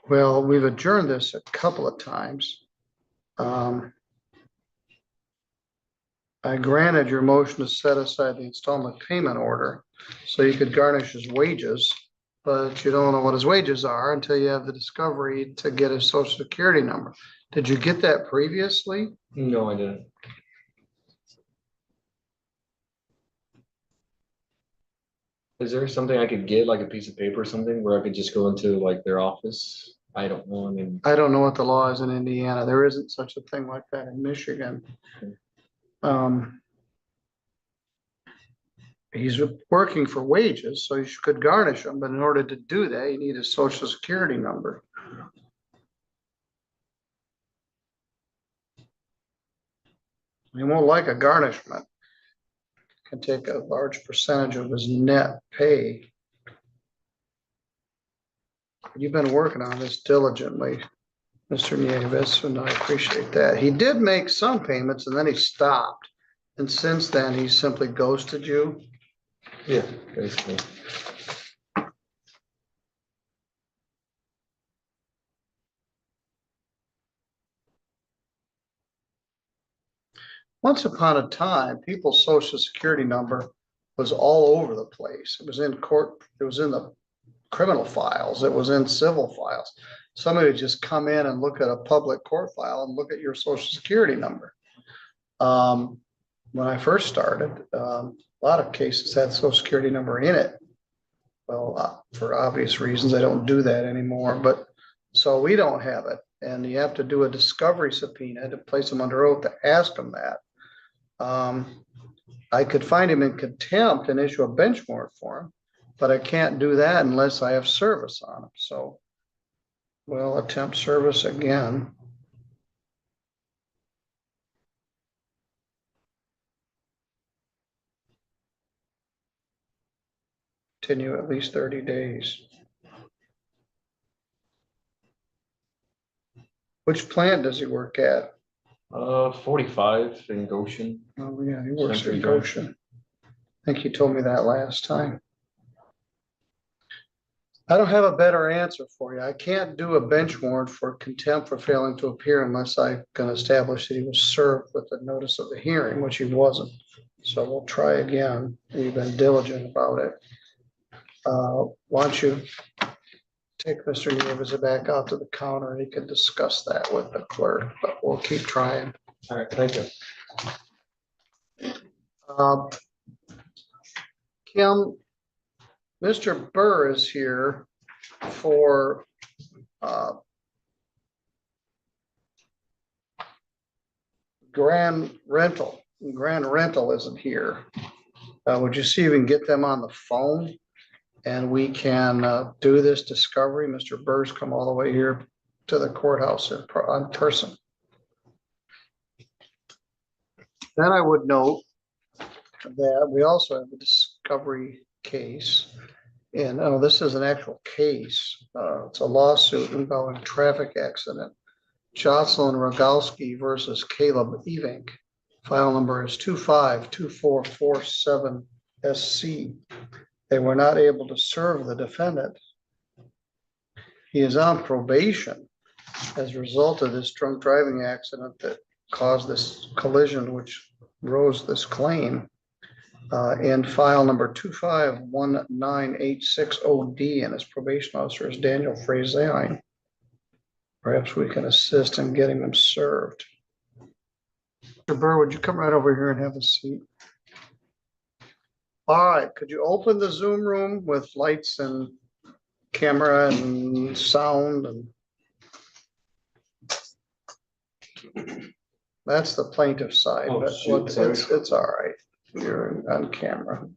Well, we've adjourned this a couple of times. I granted your motion to set aside the installment payment order so you could garnish his wages, but you don't know what his wages are until you have the discovery to get his social security number. Did you get that previously? No, I didn't. Is there something I could get, like a piece of paper or something, where I could just go into like their office? I don't know. I mean, I don't know what the law is in Indiana. There isn't such a thing like that in Michigan. He's working for wages, so you could garnish him, but in order to do that, you need a social security number. He won't like a garnishment. Can take a large percentage of his net pay. You've been working on this diligently, Mr. Nieves, and I appreciate that. He did make some payments and then he stopped. And since then, he simply ghosted you. yeah, basically. Once upon a time, people's social security number was all over the place. It was in court, it was in the criminal files, it was in civil files. Somebody would just come in and look at a public court file and look at your social security number. When I first started, a lot of cases had social security number in it. Well, for obvious reasons, I don't do that anymore, but so we don't have it. And you have to do a discovery subpoena to place them under oath to ask them that. I could find him in contempt and issue a bench warrant for him, but I can't do that unless I have service on him. So we'll attempt service again. Continue at least 30 days. Which plant does he work at? 45 in Goshen. Oh, yeah, he works Century in Drive. Goshen. I think you told me that last time. I don't have a better answer for you. I can't do a bench warrant for contempt for failing to appear unless I can establish that he was served with the notice of the hearing, which he wasn't. So we'll try again. We've been diligent about it. Why don't you take Mr. Nieves back out to the counter and he can discuss that with the clerk, but we'll keep trying. All right, thank you. Kim, Mr. Burr is here for Grand Rental. Grand Rental isn't here. Would you see if we can get them on the phone and we can do this discovery? Mr. Burr's come all the way here to the courthouse in person. Then I would note that we also have a discovery case. And this is an actual case. It's a lawsuit involving traffic accident. Jocelyn Rogalski versus Caleb Evink. File number is 252447SC. They were not able to serve the defendant. He is on probation as a result of this drunk driving accident that caused this collision, which rose this claim. In file number 2519860D, and his probation officer is Daniel Frazine. Perhaps we can assist in getting them served. Mr. Burr, would you come right over here and have a seat? All right, could you open the Zoom room with lights and camera and sound? And that's the plaintiff side, Oh, but shoot, it's all right. You're on camera.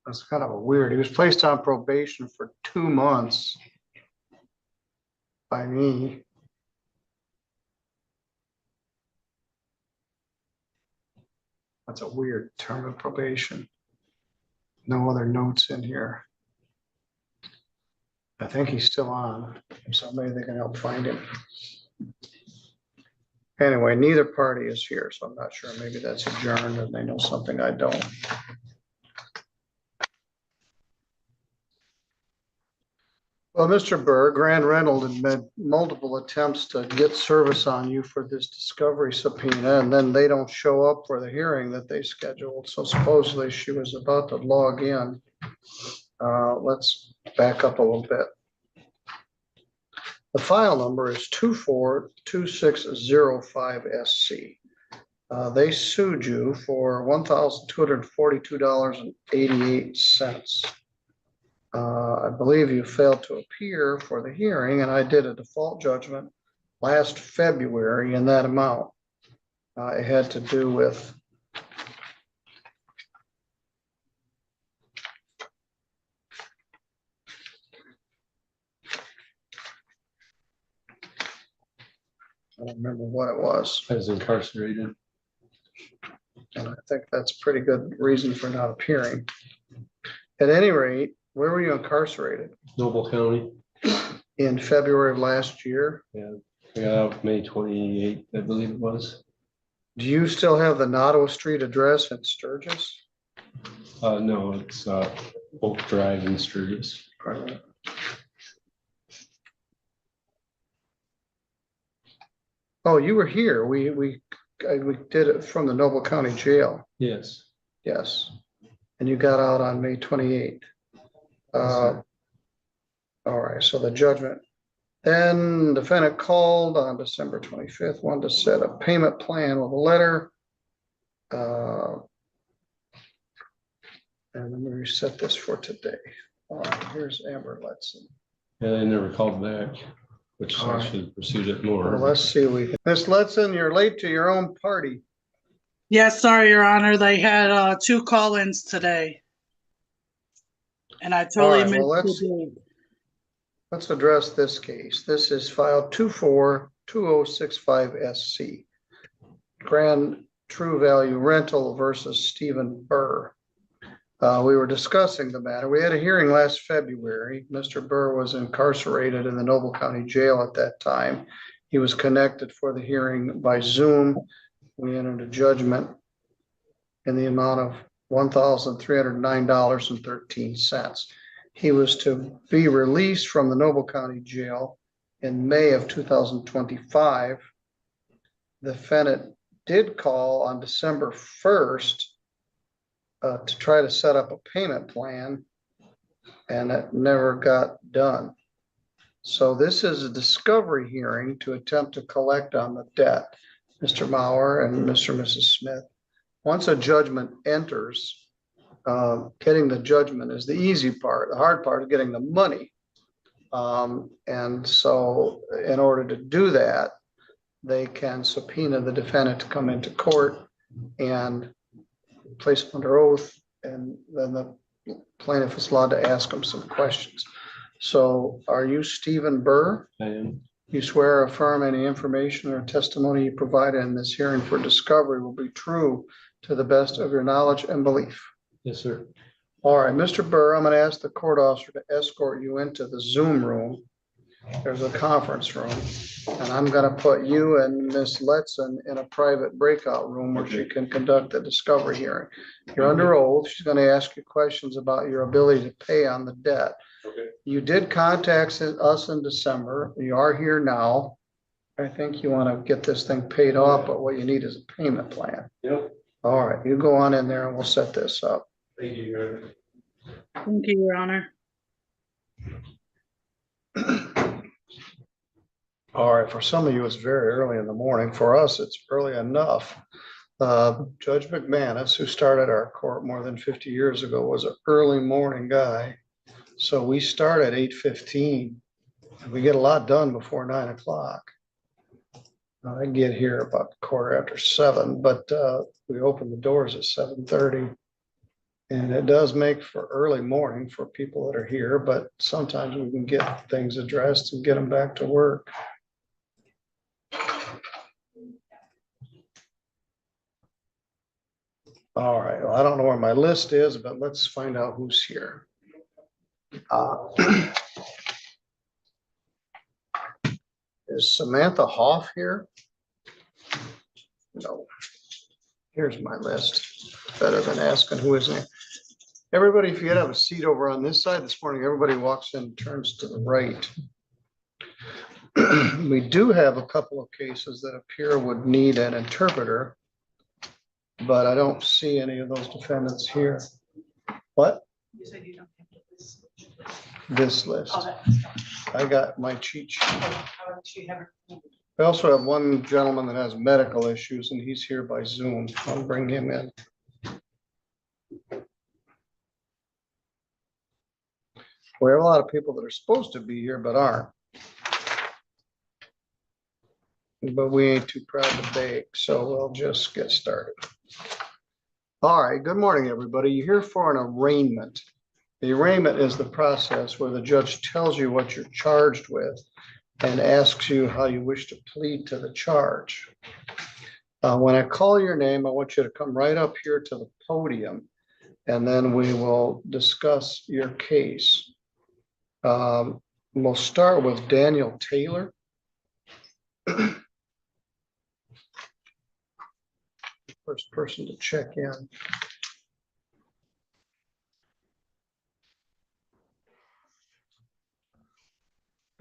That's kind of a weird. He was placed on probation for 2 months by me. That's a weird term of probation. No other notes in here. I think he's still on, so maybe they can help find him. Anyway, neither party is here, so I'm not sure. Maybe that's adjourned and they know something I don't. Well, Mr. Burr, Grand Reynolds had made multiple attempts to get service on you for this discovery subpoena, and then they don't show up for the hearing that they scheduled. So supposedly she was about to log in. Let's back up a little bit. The file number is 242605SC. They sued you for $1,242.88. I believe you failed to appear for the hearing, and I did a default judgment last February in that amount. It had to do with I don't remember what it was. I was incarcerated. And I think that's a pretty good reason for not appearing. At any rate, where were you incarcerated? Noble County. In February of last year? Yeah, I got out May 28th, I believe it was. Do you still have the Nottawa Street address in Sturgis? No, it's Oak Drive in Sturgis. Oh, you were here. We did it from the Noble County Jail. Yes. Yes. And you got out on May 28th. All right, so the judgment. Then the defendant called on December 25th, wanted to set a payment plan with a letter. And let me reset this for today. All right, here's Amber Letson. Yeah, they never called back, which All I right. should have pursued it more. Well, let's see. Miss Letson, you're late to your own party. Yes, sorry, Your Honor. They had 2 call-ins today. And I totally All right, well, missed the date. Let's address this case. This is file 242065SC. Grand True Value Rental versus Stephen Burr. We were discussing the matter. We had a hearing last February. Mr. Burr was incarcerated in the Noble County Jail at that time. He was connected for the hearing by Zoom. We entered a judgment in the amount of $1,309.13. He was to be released from the Noble County Jail in May of 2025. The defendant did call on December 1st to try to set up a payment plan, and it never got done. So this is a discovery hearing to attempt to collect on the debt. Mr. Maurer and Mr. and Mrs. Smith. Once a judgment enters, getting the judgment is the easy part. The hard part is getting the money. And so in order to do that, they can subpoena the defendant to come into court and place him under oath, and then the plaintiff is allowed to ask him some questions. So are you Stephen Burr? I am. You swear or affirm any information or testimony you provide in this hearing for discovery will be true to the best of your knowledge and belief? Yes, sir. All right, Mr. Burr, I'm going to ask the court officer to escort you into the Zoom room. There's a conference room, and I'm going to put you and Miss Letson in a private breakout room where she can conduct the discovery hearing. You're under oath. She's going to ask you questions about your ability to pay on the debt. Okay. You did contact us in December. You are here now. I think you want to get this thing paid off, but what you need is a payment plan. Yep. All right, you go on in there and we'll set this up. Thank you, Your Honor. Thank you, Your Honor. All right, for some of you, it's very early in the morning. For us, it's early enough. Judge McManus, who started our court more than 50 years ago, was an early morning guy. So we start at 8:15. We get a lot done before 9 o'clock. I get here about 7:15, but we open the doors at 7:30. And it does make for early morning for people that are here, but sometimes we can get things addressed and get them back to work. All right, well, I don't know where my list is, but let's find out who's here. Is Samantha Hoff here? No. Here's my list. Better than asking who is there. Everybody, if you have a seat over on this side this morning, everybody walks in, turns to the right. We do have a couple of cases that appear would need an interpreter, but I don't see any of those defendants here. What? You said you don't have this. This list. Oh, that's- I got my cheat sheet. how about you have it? I also have one gentleman that has medical issues and he's here by Zoom. I'll bring him in. We have a lot of people that are supposed to be here but aren't. But we ain't too proud to beg, so we'll just get started. All right, good morning, everybody. You're here for an arraignment. The arraignment is the process where the judge tells you what you're charged with and asks you how you wish to plead to the charge. When I call your name, I want you to come right up here to the podium, and then we will discuss your case. We'll start with Daniel Taylor. First person to check in.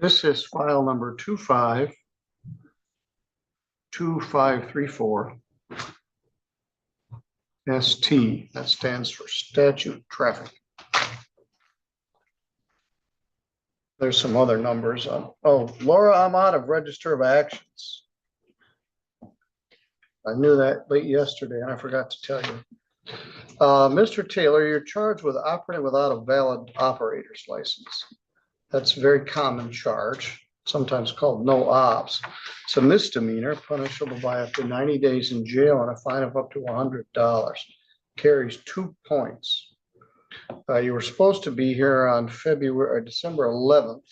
This is file number 252534. ST, that stands for statute traffic. There's some other numbers on. Oh, Laura, I'm out of register of actions. I knew that late yesterday and I forgot to tell you. Mr. Taylor, you're charged with operating without a valid operator's license. That's a very common charge, sometimes called no ops. It's a misdemeanor punishable by up to 90 days in jail and a fine of up to $100. Carries 2 points. You were supposed to be here on December 11th,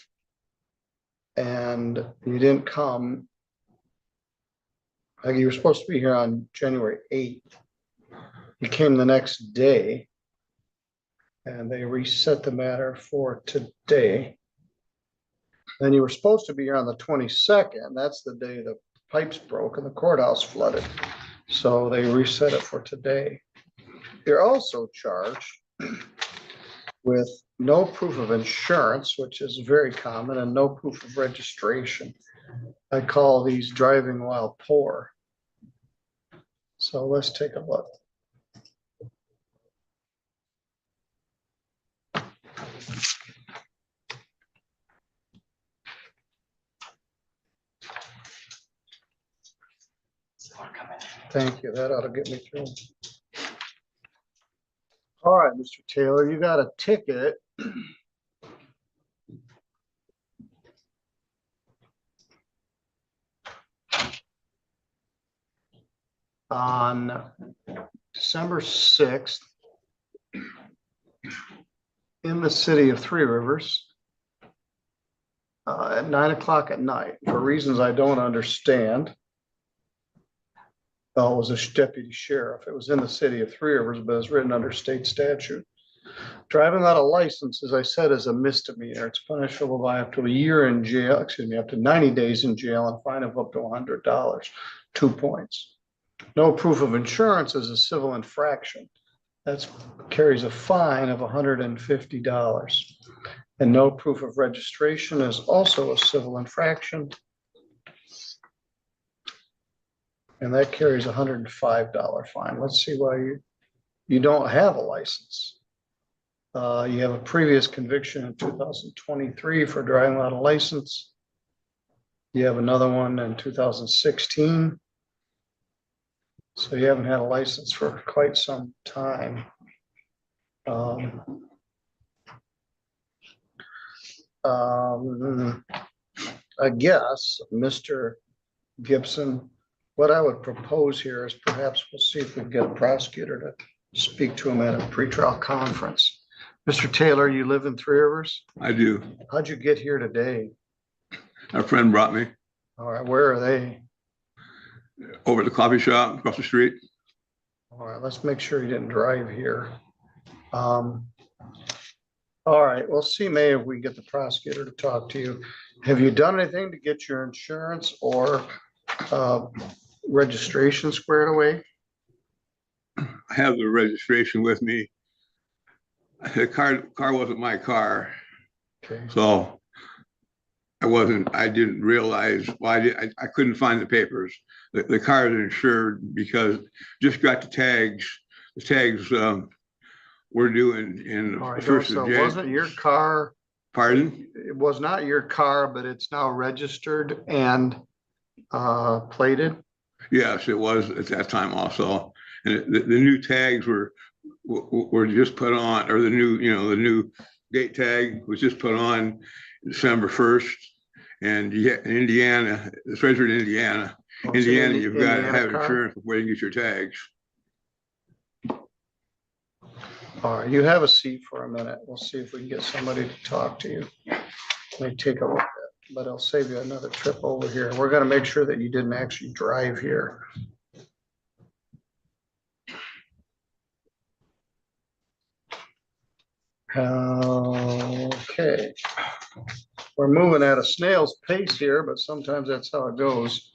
and you didn't come. You were supposed to be here on January 8th. You came the next day, and they reset the matter for today. Then you were supposed to be here on the 22nd. That's the day the pipes broke and the courthouse flooded. So they reset it for today. You're also charged with no proof of insurance, which is very common, and no proof of registration. I call these driving while poor. So let's take a look. Thank you. That ought to get me through. All right, Mr. Taylor, you got a ticket. On December 6th in the city of Three Rivers at 9 o'clock at night for reasons I don't understand. Oh, it was a deputy sheriff. It was in the city of Three Rivers, but it's written under state statute. Driving without a license, as I said, is a misdemeanor. It's punishable by up to a year in jail, up to 90 days in jail and a fine of up to $100, 2 points. No proof of insurance is a civil infraction. That carries a fine of $150. And no proof of registration is also a civil infraction. And that carries a $105 fine. Let's see why you don't have a license. You have a previous conviction in 2023 for driving without a license. You have another one in 2016. So you haven't had a license for quite some time. I guess, Mr. Gibson, what I would propose here is perhaps we'll see if we can get a prosecutor to speak to him at a pretrial conference. Mr. Taylor, you live in Three Rivers? I do. How'd you get here today? A friend brought me All right, where are they? over at the coffee shop across the street. All right, let's make sure you didn't drive here. All right, we'll see, May, if we get the prosecutor to talk to you. Have you done anything to get your insurance or registration squared away? I have the registration with me. The car wasn't my car, Okay, so I didn't realize, well, I couldn't find the papers. The car is insured because just got the tags. The tags were due in all the right, first so of it wasn't January. your car, Pardon? it was not your car, but it's now registered and plated? Yes, it was at that time also. And the new tags were just put on, or the new gate tag was just put on December 1st. And yeah, in Indiana, it's registered in Indiana. Oh, it's an Indiana, you've got to Indiana have car? insurance before you can get your tags. All right, you have a seat for a minute. We'll see if we can get somebody to talk to you. May take a little bit, but I'll save you another trip over here. We're gonna make sure that you didn't actually drive here. Okay. We're moving at a snail's pace here, but sometimes that's how it goes.